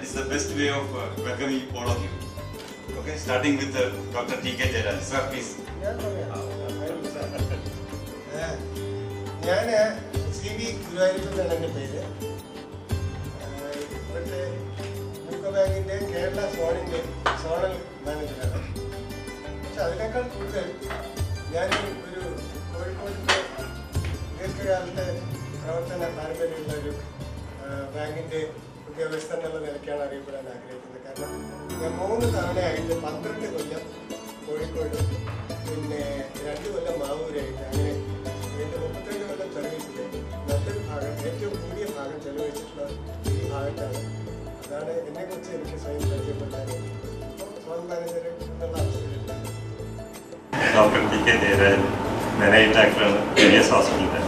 is the best way of welcoming all of you. Okay, starting with Dr. T.K. Jayaraj. Sir, please. ഞാൻ CV Guruvayurappan എന്നാണ് എൻ്റെ പേര്. ഇവിടുത്തെ UCO ബാങ്കിൻ്റെ Kerala zonal മാനേജറാണ്. പക്ഷെ അതിനേക്കാൾ കൂടുതൽ ഞാൻ ഒരു കോഴിക്കോടിൻ്റെ ദീർഘകാലത്തെ പ്രവർത്തന പാരമ്പര്യമുള്ള ഒരു ബാങ്കിൻ്റെ ഉദ്യോഗസ്ഥൻ എന്നുള്ള നിലയ്ക്കാണ് അറിയപ്പെടാൻ ആഗ്രഹിക്കുന്നത്. കാരണം ഞാൻ 3 തവണയായിട്ട് 12 കൊല്ലം കോഴിക്കോട്, പിന്നെ 2 കൊല്ലം മാവൂരായിട്ട്, അങ്ങനെ എൻ്റെ 32 കൊല്ലം സർവീസിൽ നല്ലൊരു ഭാഗം, ഏറ്റവും കൂടിയ ഭാഗം ചെലവഴിച്ചിട്ടുള്ള ഈ ഭാഗത്താണ്. അതാണ് എന്നെക്കുറിച്ച് എനിക്ക് സ്വയം പരിചയപ്പെട്ടാൽ സോൺ മാനേജർ എന്നുള്ള അവസരമില്ല. Doctor T.K. ജയരാജൻ, മാനേജിംഗ് ഡയറക്ടറാണ് KVS ഹോസ്പിറ്റലിൻ്റെ.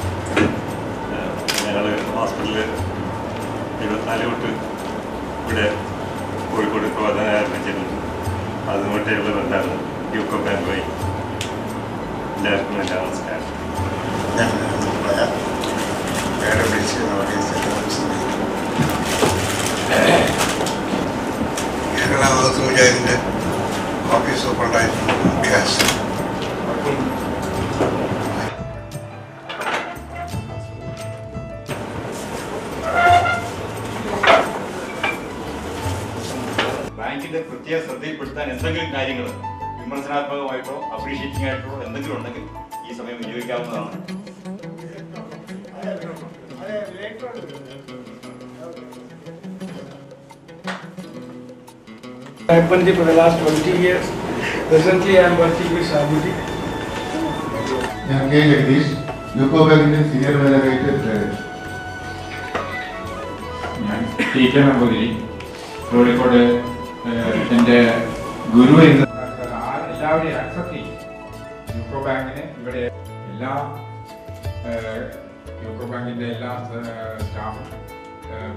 ഞങ്ങൾ ഹോസ്പിറ്റലിൽ 24 തൊട്ട് ഇവിടെ കോഴിക്കോട് പ്രവർത്തനം ആരംഭിച്ചിട്ടുണ്ട്. അതുകൊണ്ടുള്ള ബന്ധമാണ് യൂക്കോ ബാങ്ക് വഴി. എല്ലാവർക്കും എൻ്റെ നമസ്കാരം. കേരള മുജാഹിദിൻ്റെ ഓഫീസ് സൂപ്രണ്ടായിരുന്നു അഭ്യാസം. ബാങ്കിന്റെ പ്രത്യേക ശ്രദ്ധയിൽപ്പെടുത്താൻ എന്തെങ്കിലും കാര്യങ്ങൾ വിമർശനാത്മകമായിട്ടോ അപ്രീഷിയേറ്റിംഗ് ആയിട്ടോ എന്തെങ്കിലും ഉണ്ടെങ്കിൽ ഈ സമയം വിനിയോഗിക്കാവുന്നതാണ്. Banji for the last 20 years. Presently, I am working with Sabuti. I am K. Jagdish, UCO ബാങ്കിന്റെ സീനിയർ മാനേജർ ട്രേഡർ. ഞാൻ T.K. നമ്പൂതിരി, കോഴിക്കോട് എൻ്റെ ഗുരു എന്ന് എല്ലാവരെയും ആക്സെപ്റ്റ് ചെയ്യും. യൂക്കോ ബാങ്കിന് ഇവിടെ എല്ലാ യൂക്കോ ബാങ്കിൻ്റെ എല്ലാ സ്റ്റാഫും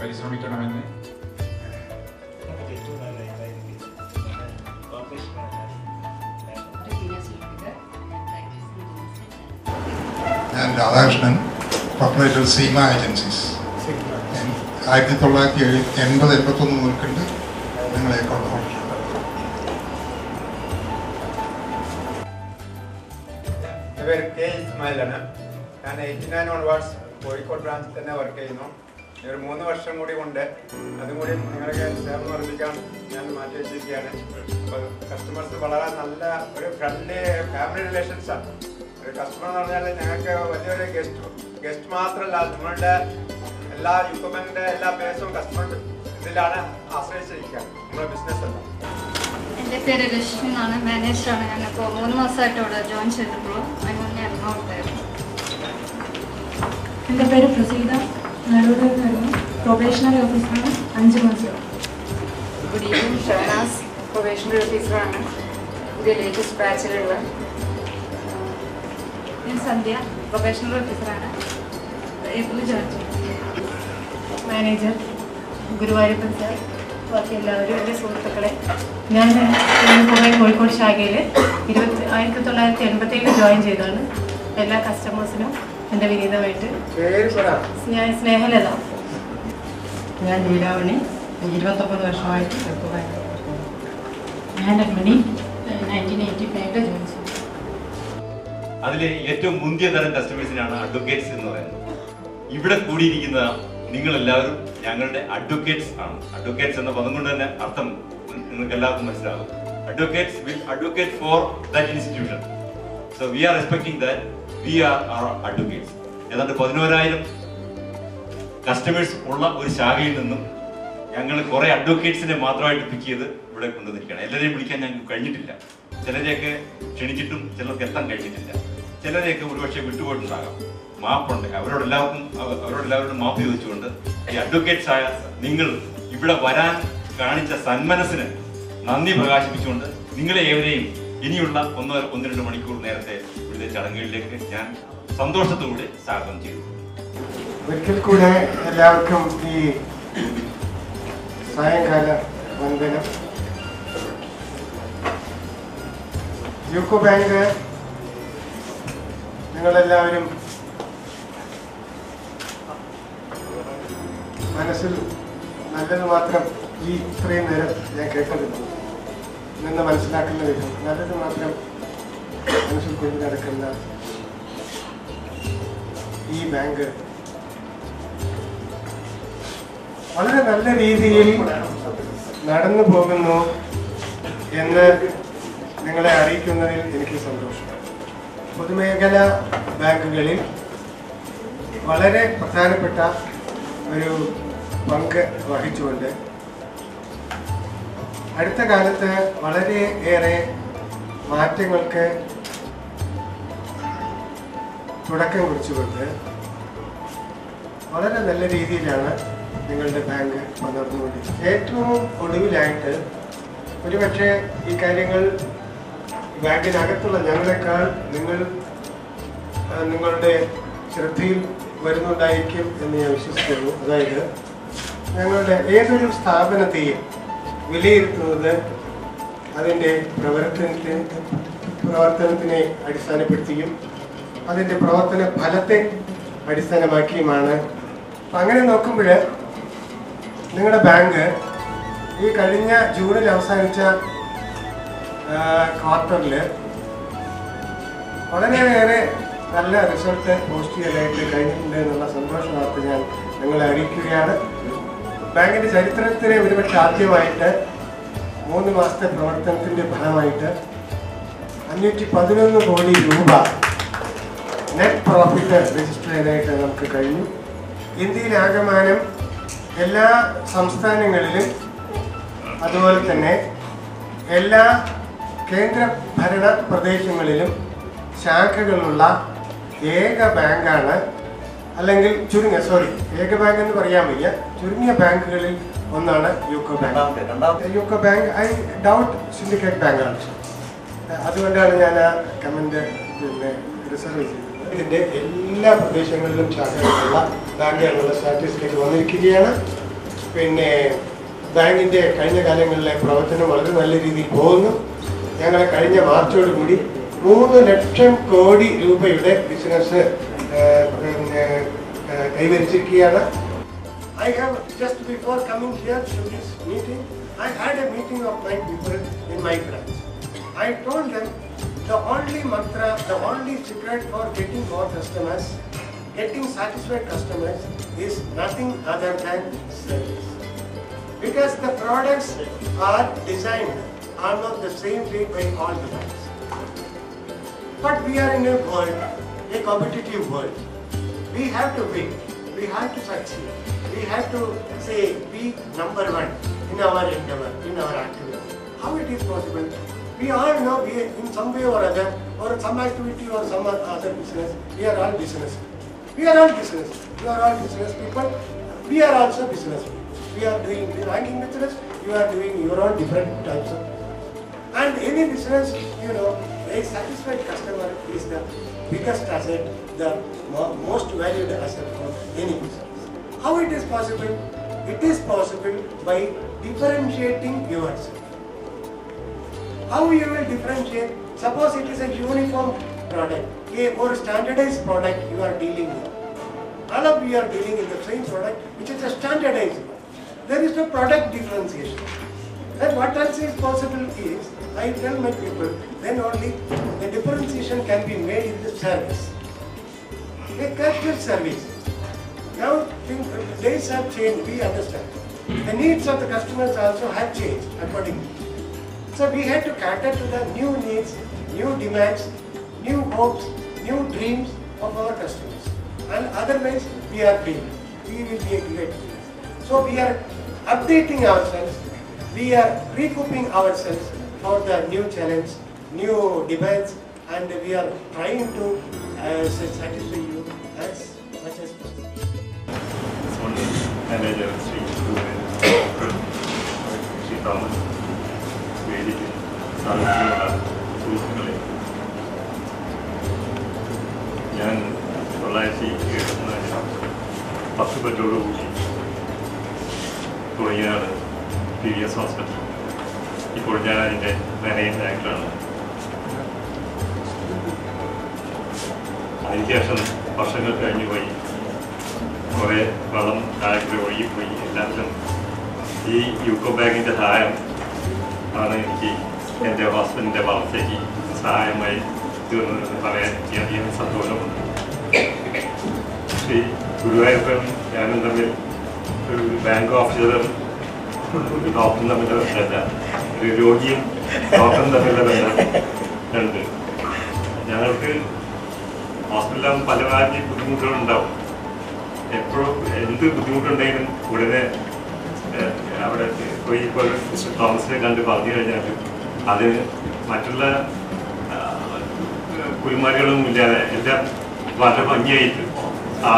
പരിശ്രമിക്കണമെന്ന് ഞാൻ രാധാകൃഷ്ണൻ, പ്രൊപ്പറേറ്റർ സീമ ഏജൻസീസ്. 1980-81 മുതൽക്കുണ്ട് നിങ്ങളെ കൊണ്ടുപോകും. എൻ്റെ പേര് K. ഇസ്മായിലാണ്. ഞാൻ 89 ഓൺവേർഡ്സ് കോഴിക്കോട് ബ്രാഞ്ചിൽ തന്നെ വർക്ക് ചെയ്യുന്നു. ഒരു 3 വർഷം കൂടി കൊണ്ട് അതും കൂടി നിങ്ങളൊക്കെ സേവനം വർദ്ധിക്കാൻ ഞാൻ മാറ്റി വെച്ചിരിക്കുകയാണ്. അപ്പോൾ കസ്റ്റമേഴ്സ് വളരെ നല്ല ഒരു ഫ്രണ്ട്ലി ഫാമിലി റിലേഷൻസാണ്. ഒരു കസ്റ്റമർ എന്ന് പറഞ്ഞാൽ ഞങ്ങൾക്ക് വലിയൊരു ഗസ്റ്റ് മാത്രമല്ല, നമ്മളുടെ എല്ലാ യൂക്കോ ബാങ്കിൻ്റെ എല്ലാ പേഴ്സും കസ്റ്റമർ ഇതിലാണ് ആശ്രയിച്ചിരിക്കുക നമ്മുടെ ബിസിനസ് എല്ലാം. എൻ്റെ പേര് രശ്മി എന്നാണ്, മാനേജറാണ്. ഞാനിപ്പോൾ 3 മാസമായിട്ട് ഇവിടെ ജോയിൻ ചെയ്തിട്ടുള്ളൂ. അതിന് മുന്നേ എറണാകുളത്തായിരുന്നു. എൻ്റെ പേര് പ്രസീത, നടുവിലായിരുന്നു. പ്രൊബേഷണറി ഓഫീസറാണ്, 5 മാസം. ഗുഡ് ഈവനിങ്, ഷഹനാസ്, പ്രൊബേഷണറി ഓഫീസറാണ്, പുതിയ ലേറ്റസ്റ്റ് ബാച്ചിലുള്ള. ഞാൻ സന്ധ്യ, പ്രൊബേഷണറി ഓഫീസറാണ്, ഏപ്രിൽ ജോയിൻ ചെയ്തു. മാനേജർ ഗുരുവായൂരപ്പൻ സാർ, ബാക്കി എല്ലാവരും എൻ്റെ സുഹൃത്തുക്കളെ. ഞാൻ കോഴിക്കോട് ശാഖയിൽ 1987 ജോയിൻ ചെയ്തതാണ്. എല്ലാ കസ്റ്റമേഴ്സിനും എൻ്റെ വിനീതമായിട്ട് ഞാൻ സ്നേഹലത. ഞാൻ ലീലാവണി, 29 വർഷമായിട്ട് യൂക്കോ ബാങ്ക്. ഞാൻ രമണി, 1985 ജോയിൻ ചെയ്തു. അതിലെ ഏറ്റവും മുന്തിയ തരം കസ്റ്റമേഴ്സിനാണ് അഡ്വക്കേറ്റ്സ് എന്ന് പറയുന്നത്. ഇവിടെ കൂടിയിരിക്കുന്ന നിങ്ങളെല്ലാവരും ഞങ്ങളുടെ അഡ്വക്കേറ്റ്സ് ആണ്. അഡ്വക്കേറ്റ്സ് എന്ന പദം കൊണ്ട് തന്നെ അർത്ഥം നിങ്ങൾക്ക് എല്ലാവർക്കും മനസ്സിലാകും. Advocates will advocate for that institution. So we are respecting that. We are our advocates. ഏതാണ്ട് 11,000 കസ്റ്റമേഴ്സ് ഉള്ള ഒരു ശാഖയിൽ നിന്നും ഞങ്ങൾ കുറെ അഡ്വക്കേറ്റ്സിനെ മാത്രമായിട്ട് പിക്ക് ചെയ്ത് ഇവിടെ കൊണ്ടുവന്നിരിക്കുകയാണ്. എല്ലാവരെയും വിളിക്കാൻ ഞങ്ങൾക്ക് കഴിഞ്ഞിട്ടില്ല. ചിലരെയൊക്കെ ക്ഷണിച്ചിട്ടും ചിലർക്ക് എത്താൻ കഴിഞ്ഞിട്ടില്ല. ചിലരെയൊക്കെ ഒരുപക്ഷെ വിട്ടുപോയിട്ടുണ്ടാകാം. മാപ്പുണ്ട്. അവരോടെല്ലാവരോടും മാപ്പ് ചോദിച്ചുകൊണ്ട് ഈ അഡ്വക്കേറ്റ്സ് ആയ നിങ്ങൾ ഇവിടെ വരാൻ കാണിച്ച സന്മനസ്സിന് നന്ദി പ്രകാശിപ്പിച്ചുകൊണ്ട് നിങ്ങളെ ഏവരെയും ഇനിയുള്ള 1-2 മണിക്കൂർ നേരത്തെ ഇവിടുത്തെ ചടങ്ങുകളിലേക്ക് ഞാൻ സന്തോഷത്തോടെ സ്വാഗതം ചെയ്തു. ഒരിക്കൽ കൂടെ എല്ലാവർക്കും ഈ സായങ്കാല വന്ദനം. യൂക്കോ ബാങ്ക് നിങ്ങളെല്ലാവരും മനസ്സിൽ നല്ലത് മാത്രം ഈ ഇത്രയും നേരം ഞാൻ കേട്ടത് നിന്ന് മനസ്സിലാക്കുന്ന വിധം നല്ലത് മാത്രം മനസ്സിൽ കൊണ്ട് നടക്കുന്ന ഈ ബാങ്ക് വളരെ നല്ല രീതിയിൽ നടന്നു പോകുന്നു എന്ന് നിങ്ങളെ അറിയിക്കുന്നതിൽ എനിക്ക് സന്തോഷം. പൊതുമേഖലാ ബാങ്കുകളിൽ വളരെ പ്രധാനപ്പെട്ട ഒരു പങ്ക് വഹിച്ചുകൊണ്ട് അടുത്ത കാലത്ത് വളരെയേറെ മാറ്റങ്ങൾക്ക് തുടക്കം കുറിച്ചുകൊണ്ട് വളരെ നല്ല രീതിയിലാണ് നിങ്ങളുടെ ബാങ്ക് നടന്നുകൊണ്ടിരിക്കുന്നത്. ഏറ്റവും ഒടുവിലായിട്ട് ഒരുപക്ഷെ ഈ കാര്യങ്ങൾ ബാങ്കിനകത്തുള്ള ഞങ്ങളെക്കാൾ നിങ്ങളുടെ ശ്രദ്ധയിൽ വരുന്നുണ്ടായിരിക്കും എന്ന് ഞാൻ വിശ്വസിക്കുന്നു. അതായത് ഞങ്ങളുടെ ഏതൊരു സ്ഥാപനത്തെയും വിലയിരുത്തുന്നത് അതിൻ്റെ പ്രവർത്തനത്തിനെ അടിസ്ഥാനപ്പെടുത്തിയും അതിൻ്റെ പ്രവർത്തന ഫലത്തെ അടിസ്ഥാനമാക്കിയുമാണ്. അപ്പം അങ്ങനെ നോക്കുമ്പോൾ നിങ്ങളുടെ ബാങ്ക് ഈ കഴിഞ്ഞ ജൂണിൽ അവസാനിച്ച ക്വാർട്ടറിൽ വളരെയേറെ നല്ല റിസൾട്ട് പോസ്റ്റ് ചെയ്യാനായിട്ട് കഴിഞ്ഞിട്ടുണ്ട് എന്നുള്ള സന്തോഷ വാർത്ത ഞാൻ നിങ്ങളെ അറിയിക്കുകയാണ്. ബാങ്കിൻ്റെ ചരിത്രത്തിലെ ഒരുപക്ഷെ ആദ്യമായിട്ട് 3 മാസത്തെ പ്രവർത്തനത്തിൻ്റെ ഫലമായിട്ട് 511 കോടി രൂപ നെറ്റ് പ്രോഫിറ്റ് രജിസ്റ്റർ ചെയ്യാനായിട്ട് നമുക്ക് കഴിഞ്ഞു. ഇന്ത്യയിലാകമാനം എല്ലാ സംസ്ഥാനങ്ങളിലും അതുപോലെ തന്നെ എല്ലാ കേന്ദ്ര ഭരണ പ്രദേശങ്ങളിലും ശാഖകളുള്ള ഏക ബാങ്കാണ്, അല്ലെങ്കിൽ ഏക ബാങ്ക് എന്ന് പറയാൻ വയ്യ, ചുരുങ്ങിയ ബാങ്കുകളിൽ ഒന്നാണ് UCO bank. UCO bank I doubt syndicate ബാങ്കാണ്. അതുകൊണ്ടാണ് ഞാൻ ആ കമന്റ് റിസർവ് ചെയ്തത്. ഇതിൻ്റെ എല്ലാ പ്രദേശങ്ങളിലും ശാഖകളുള്ള ബാങ്കുകളുള്ള സ്റ്റാറ്റസിലേക്ക് വന്നിരിക്കുകയാണ്. പിന്നെ ബാങ്കിൻ്റെ കഴിഞ്ഞ കാലങ്ങളിലെ പ്രവർത്തനം വളരെ നല്ല രീതിയിൽ പോകുന്നു. ഞങ്ങൾ കഴിഞ്ഞ മാർച്ചോടുകൂടി 3 ലക്ഷം കോടി രൂപയുടെ business കൈവരിച്ചിരിക്കുകയാണ്. I have just before coming here to this meeting, I had a meeting of my people in my branch. I told them the only mantra, the only secret for getting more customers, getting satisfied customers is nothing other than service. Because the products are designed almost the same way by all the banks. But we are in a world, a competitive world. We have to win. We have to succeed. We have to say be number one in our endeavor, in our activity. How it is possible? We all know we in some way or other, or some activity or some other business, we are all business. We are all business. You are all business people. We are also business. We are doing the banking business. You are doing your own different types of. And any business, a satisfied customer is the biggest asset, the most valued asset for any business. How it is possible? It is possible by differentiating yourself. How you will differentiate? Suppose it is a uniform product, or standardized product you are dealing with. All of you are dealing in the same product, which is a standardized one. There is no product differentiation. Then what else is possible is, I tell my people, then only the differentiation can be made in the service. A cashless service. Now days have changed, we understand. The needs of the customers also have changed accordingly. So we had to cater to the new needs, new demands, new hopes, new dreams of our customers. And otherwise we are failed. We will be a great failure. So we are updating ourselves, we are recouping ourselves for the new challenge, new demands, and we are trying to satisfy you as much as possible. Manager Sri Thomas, വേദിക്ക് സാധിക്കുന്ന സുഹൃത്തുക്കളെ, ഞാൻ 1974 കൂടി തുടങ്ങിയതാണ് PVS hospital. ഇപ്പോൾ ഞാൻ അതിൻ്റെ managing ഡയറക്ടറാണ്. അതിനുശേഷം വർഷങ്ങൾ കഴിഞ്ഞു പോയി, കുറേ വളം താഴെ ഒഴുകിപ്പോയി. എല്ലാത്തിലും ഈ യൂക്കോ ബാങ്കിൻ്റെ സഹായം ആണ് എനിക്ക് എൻ്റെ ഹോസ്പിറ്റലിൻ്റെ വളർച്ചയ്ക്ക് സഹായമായി തീർന്നതെന്ന് പറയാൻ അധികം സന്തോഷമുണ്ട്. ശ്രീ ഗുരുവായൂരപ്പൻ ഞാനും തമ്മിൽ ഒരു ബാങ്ക് ഓഫീസറും ഡോക്ടറും തമ്മിലുള്ള ബന്ധമല്ല, ഒരു രോഗിയും ഡോക്ടറും തമ്മിലുള്ള ബന്ധം ഉണ്ട്. ഞങ്ങൾക്ക് ഹോസ്പിറ്റലിലാകുമ്പോൾ പല ഭാഗ്യ ബുദ്ധിമുട്ടുകളുണ്ടാവും. എപ്പോഴും എന്ത് ബുദ്ധിമുട്ടുണ്ടെങ്കിലും ഉടനെ അവിടെ പോയി ഇപ്പോൾ മിസ്റ്റർ തോമസിനെ കണ്ട് പറഞ്ഞു കഴിഞ്ഞാൽ അതിന് മറ്റുള്ള കുരുമാരികളൊന്നും ഇല്ലാതെ എല്ലാം വളരെ ഭംഗിയായിട്ട് ആ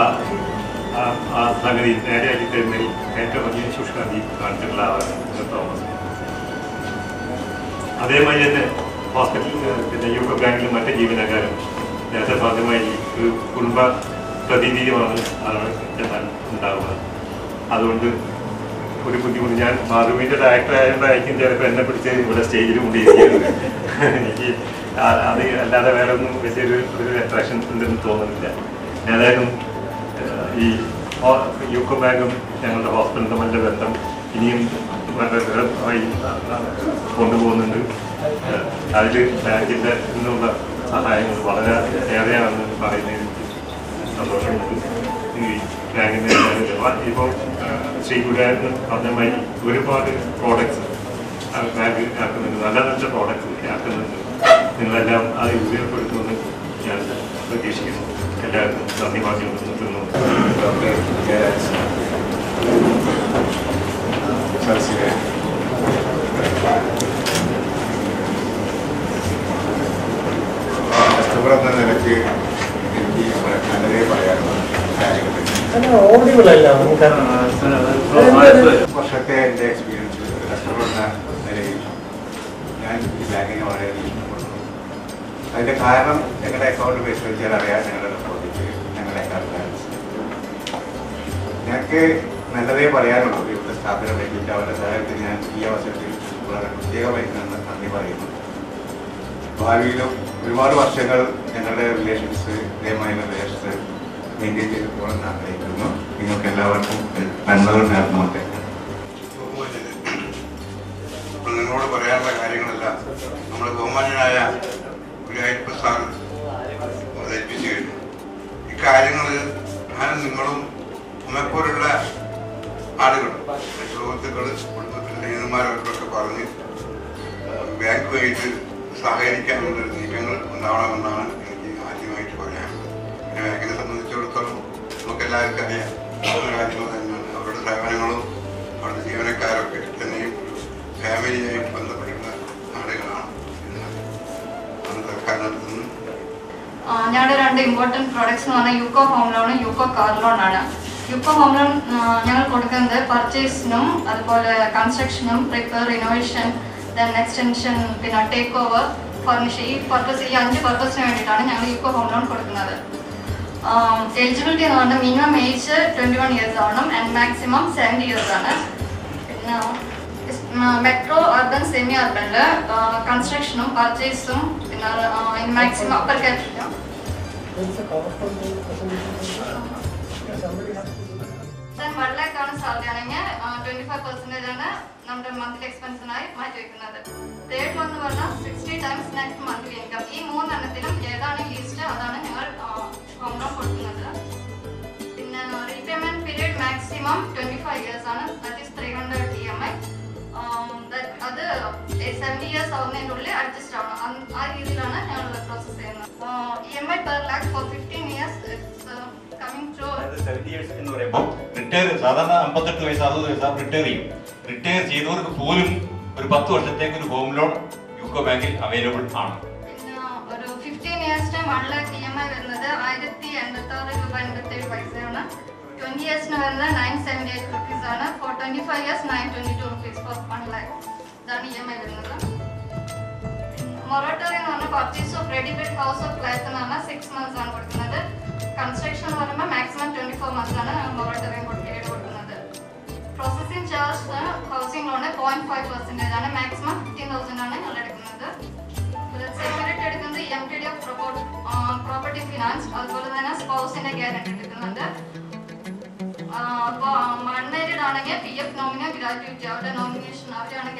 സംഗതി നേരെയാക്കി തരുന്നതിൽ ഏറ്റവും ഭംഗിയും സൂക്ഷ്മതി കാണിച്ചിട്ടുള്ള ആളാണ് തോമസ്. അതേമാതിരി തന്നെ ഹോസ്പിറ്റലിൽ പിന്നെ യൂക്കോ ബാങ്കിലും മറ്റ് ജീവനക്കാരും നേരത്തെ ഭാഗമായി ഒരു കുടുംബ പ്രതിനിധിയുമാണ് അതാണ് ഉണ്ടാവുക. അതുകൊണ്ട് ഒരു ബുദ്ധിമുട്ട് ഞാൻ മാധുവിൻ്റെ ഡയറക്ടർ ആയതുകൊണ്ടായിരിക്കും ചിലപ്പോൾ എന്നെ പിടിച്ച് ഇവിടെ സ്റ്റേജിൽ കൊണ്ടിരിക്കുന്നത്. എനിക്ക് അത് അല്ലാതെ വേറെ ഒന്നും വലിയൊരു അട്രാക്ഷൻ ഉണ്ടെന്ന് തോന്നുന്നില്ല. ഏതായാലും ഈ യൂക്കോ ബാങ്കും ഞങ്ങളുടെ ഹോസ്പിറ്റലും തമ്മിലുള്ള ബന്ധം ഇനിയും വളരെ ദൃഢമായി കൊണ്ടുപോകുന്നുണ്ട്. അതിൽ ബാങ്കിൻ്റെ നിന്നുള്ള സഹായങ്ങൾ വളരെ ഏറെയാണെന്ന് പറയുന്നതിൽ സന്തോഷമുണ്ട്. ഈ ബാങ്കിൻ്റെ ഇപ്പോൾ ശ്രീ ഗുരുവായൂരപ്പൻ പറഞ്ഞ മാതിരി ഒരുപാട് പ്രോഡക്ട്സ് ബാങ്ക് ആക്കുന്നുണ്ട്, നല്ല നല്ല പ്രോഡക്ട്സ് ആക്കുന്നുണ്ട്. നിങ്ങളെല്ലാം അത് ഉപയോഗപ്പെടുത്തുമെന്ന് ഞാൻ പ്രതീക്ഷിക്കുന്നു. എല്ലാവർക്കും നന്ദി വാക്യം നിർത്തുന്നു. കസ്റ്റമറെന്ന നിലയ്ക്ക് എനിക്ക് നല്ലതേ പറയാനുള്ള കാര്യങ്ങൾ വർഷത്തെ എൻ്റെ എക്സ്പീരിയൻസ് കസ്റ്റമർ എന്ന നിലയിൽ ഞാൻ ഈ ബാങ്കിനെ വളരെ ഇഷ്ടപ്പെടുന്നു. അതിൻ്റെ കാരണം ഞങ്ങളുടെ അക്കൗണ്ട് പരിശോധിച്ചാൽ അറിയാം. ഞങ്ങളുടെ ഡെപ്പോസിറ്റ്, ഞങ്ങളുടെ അക്കൗണ്ട് ബാലൻസ്. ഞങ്ങൾക്ക് നല്ലതേ പറയാനുള്ളൂ. ഇവിടുത്തെ സ്ഥാപനം പറ്റിയിട്ട് അവരുടെ സഹായത്തിന് ഞാൻ ഈ അവസരത്തിൽ വളരെ പ്രത്യേകമായി നന്ദി പറയുന്നു. ഭാവിയിലും ഒരുപാട് വർഷങ്ങൾ ഞങ്ങളുടെ റിലേഷൻസ് ഇതേമായുള്ള റിലേഷൻസ് മെയിൻറ്റെയിൻ ചെയ്ത് പോകണമെന്ന് ആഗ്രഹിക്കുന്നു. നിങ്ങൾക്ക് എല്ലാവർക്കും നന്മകൾ നേർന്നുകൊണ്ട് നിങ്ങളോട് പറയാനുള്ള കാര്യങ്ങളെല്ലാം നമ്മൾ ബഹുമാന്യനായ ഗുരുവായൂരപ്പ സാർ അവതരിപ്പിച്ചു കഴിഞ്ഞു. ഇക്കാര്യങ്ങൾ ഞാനും നിങ്ങളും നമ്മെപ്പോലുള്ള ആളുകൾ, സുഹൃത്തുക്കൾ, കുടുംബത്തിലെ സ്നേഹിതന്മാരൊക്കെ പറഞ്ഞ് ബാങ്കുമായിട്ട് സഹകരിക്കാനുള്ള നീക്കങ്ങൾ ഉണ്ടാവണമെന്നാണ് എനിക്ക് ആദ്യമായിട്ട് പറയാനുള്ളത്. പിന്നെ ബാങ്കിനെ സംബന്ധിച്ചിടത്തോളം നമുക്കെല്ലാവർക്കും അറിയാം കാര്യങ്ങൾ തന്നെയാണ്. അവരുടെ സേവനങ്ങളും അവിടുത്തെ ജീവനക്കാരൊക്കെ തന്നെയും ഫാമിലിയായിട്ട് ബന്ധപ്പെട്ടുള്ള ആളുകളാണ് സർക്കാർ നടത്തുന്നത്. ഞങ്ങളുടെ രണ്ട് ഇമ്പോർട്ടൻറ്റ് പ്രോഡക്ട്സ് എന്ന് പറഞ്ഞാൽ യൂക്കോ ഹോം ലോണും യൂക്കോ കാർ ലോണാണ്. യൂക്കോ ഹോം ലോൺ ഞങ്ങൾ കൊടുക്കുന്നത് പർച്ചേസിനും അതുപോലെ കൺസ്ട്രക്ഷനും റിപ്പയർ, റിനോവേഷൻ, ദെൻ എക്സ്റ്റൻഷൻ, പിന്നെ ടേക്ക് ഓവർ, ഫർണിഷ്, ഈ 5 പർപ്പസിന് വേണ്ടിയിട്ടാണ് ഞങ്ങൾ യൂക്കോ ഹോം ലോൺ കൊടുക്കുന്നത്. എലിജിബിലിറ്റി എന്ന് പറഞ്ഞാൽ മിനിമം ഏജ് 21 ഇയേഴ്സ് ആവണം ആൻഡ് മാക്സിമം 70 ഇയേഴ്സ് ആണ്. പിന്നെ മെട്രോ, അർബൻ, സെമി അർബനിൽ കൺസ്ട്രക്ഷനും പർച്ചേസും പിന്നെ maximum upper capital 1 lakh salary ആണെങ്കിൽ 25% ആണ് നമ്മുടെ മന്ത്ലി എക്സ്പെൻസിനായി മാറ്റി വെക്കുന്നത്. തേർഡ് വൺ എന്ന് പറഞ്ഞാൽ 60 times നെറ്റ് മന്ത്ലി ഇൻകം. ഈ 3 എണ്ണത്തിലും ഏതാണ് ലീസ്റ്റ് അതാണ് ഞങ്ങൾ ഹോം ലോൺ കൊടുക്കുന്നത്. പിന്നെ റീപേയ്മെന്റ് പീരീഡ് മാക്സിമം 25 ഇയേഴ്സ് ആണ്. That is 300 EMI. അത് 70 ഇയേഴ്സ് ആവുന്നതിനുള്ളിൽ അഡ്ജസ്റ്റ് ആവണം. ആ രീതിയിലാണ് ഞങ്ങൾ പ്രോസസ് ചെയ്യുന്നത്. EMI per lakh for 15 years coming to 70 years എന്ന് പറയുമ്പോൾ റിട്ടയർ സാധാരണ 58 വയസ്സ് 60 വയസ്സാകുമ്പോൾ റിട്ടയർ ചെയ്യും. റിട്ടയർ ചെയ്തവർക്ക് പോലും ഒരു 10 വർഷത്തേക്ക് ഒരു ഹോം ലോൺ യൂക്കോ ബാങ്കിൽ അവൈലബിൾ ആണ്. പിന്നെ ഒരു 15 ഇയേഴ്സ് 1 lakh EMI വരുന്നത് 1086 രൂപ 87 പൈസയാണ്. 20 ഇയേഴ്സിന് വരുന്നത് 978 rupees ആണ്. For 25 years 922 rupees for 1 lakh. ഇതാണ് EMI വരുന്നത്. മൊറട്ടോറിയം എന്ന് പറഞ്ഞാൽ purchase of ready build house of flats എന്ന് പറഞ്ഞാൽ 6 months ആണ് കൊടുക്കുന്നത്. കൺസ്ട്രക്ഷൻ എന്ന് പറയുമ്പോൾ മാക്സിമം 24 months ആണ് മൊറട്ടോറിയം കൊടുക്കുന്നത്. പ്രോസസ്സിംഗ് ചാർജ് ഹൗസിംഗ് ലോണ് 0.5% ആണ്. മാക്സിമം 15,000 ആണ് ഞങ്ങൾ എടുക്കുന്നത്. സെക്യൂരിറ്റി എടുക്കുന്നത് MTD ഓഫ് പ്രോപ്പർട്ടി ഫിനാൻസ്, അതുപോലെ തന്നെ സ്പൗസിന്റെ ഗ്യാരണ്ടി എടുക്കുന്നുണ്ട്. അപ്പോൾ അൺമാരീഡ് ആണെങ്കിൽ PF നോമിനൽ ഗ്രാറ്റുവിറ്റി അവരുടെ നോമിനേഷൻ അവരാണ്